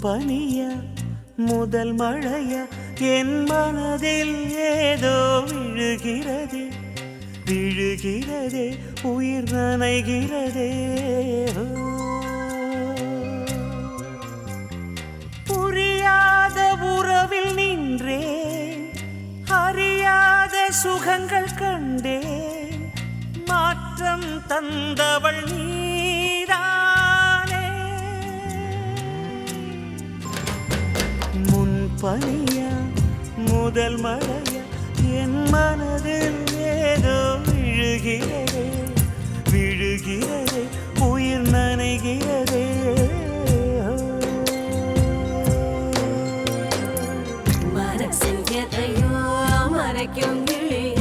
பனியா முதல் மழையா என் மனதில் ஏதோ விழுகிறதே விழுகிறதே உயிர் நனைகிறதே புரியாத உறவில் நின்றேன் அறியாத சுகங்கள் கண்டேன் மாற்றம் தந்தவள் நீதானே முன் பனியா முதல் மழையா என் மனதில் ஏதோ விழுகிறதே விழுகிறதே உயிர் நனைகிறதே மனசில் எதையோ மறைக்கும் கிளிய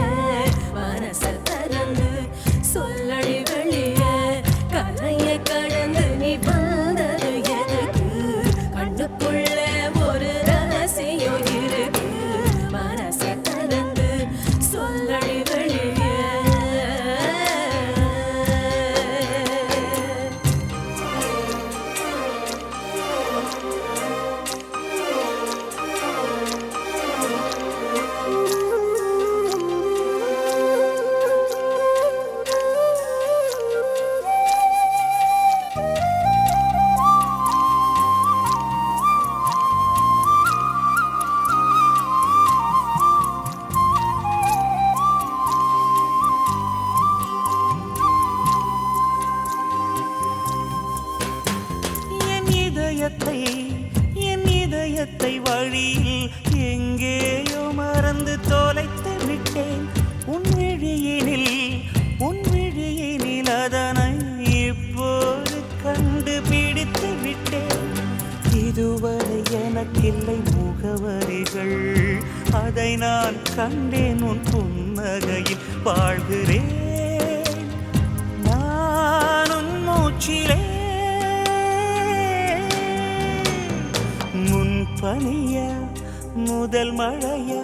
மனசல் திறந்து சொல்லடி வெளிய கரைய கடந்து நீ வந்தது எதுக்கு கண்ணுக்குள்ள ஒரு ரகசியம் இருக்கு மனசல் திறந்து சொல்லடி வெளிய என் இதயத்தை வழியில் எங்கேயோ மறந்து தொலைத்து விட்டேன் உன் விழியினில் அதனை இப்போது கண்டுபிடித்து விட்டேன் இதுவரை எனக்கில்லை முகவரிகள் அதை நான் கண்டேன் உன் புன்னகையில் வாழ்கிறேன் நானும் மூச்சிலே பனியா முதல் மழையா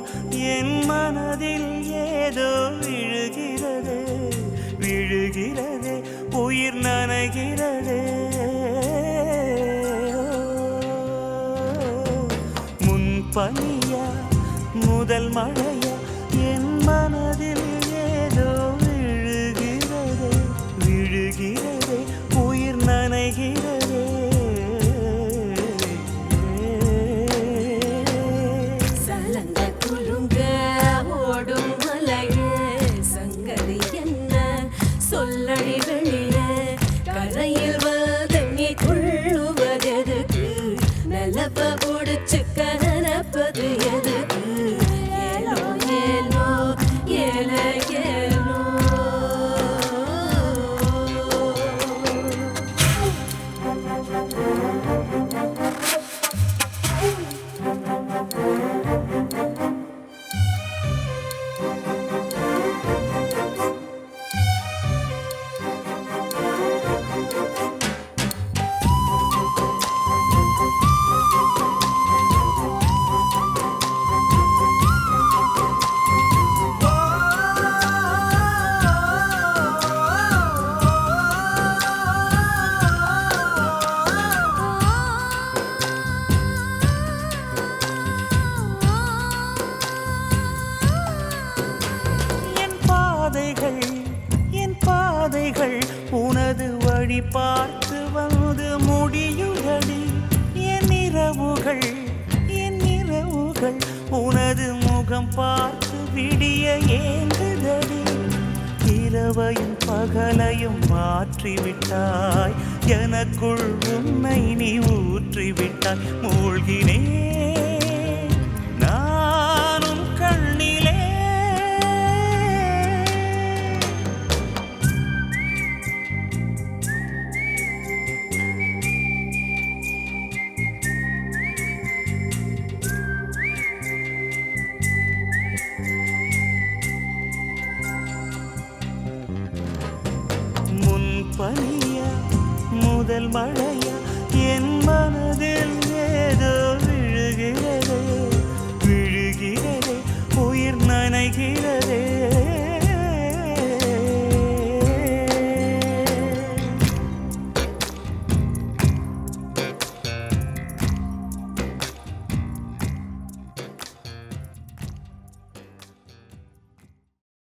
என் மனதில் ஏதோ விழுகிறது விழுகிறது உயிர் நனைகிறது முன் பனியா முதல் மழையா என் மனதில் ஏதோ விழுகிறது விழுகிறது உயிர் நனைகிறது சொல்லடி வெளிய கரையில் வந்து நீ துள்ளுவதெதுக்கு நிலப்ப முடிச்சுக்க நினைப்பது எதுக்கு ஏலோ ஏலோ ஏல ஏலோ என் பாதைகள் உனது வழி பார்த்து வந்து முடியுதடி என் இரவுகள் உனது முகம் பார்த்து விடிய ஏங்குதடி இரவையும் பகலையும் மாற்றிவிட்டாய் எனக்குள் உன்னை நீ ஊற்றிவிட்டாய் மூழ்கினேன் நானும் கண்ணிலே பனியா முதல் மழையா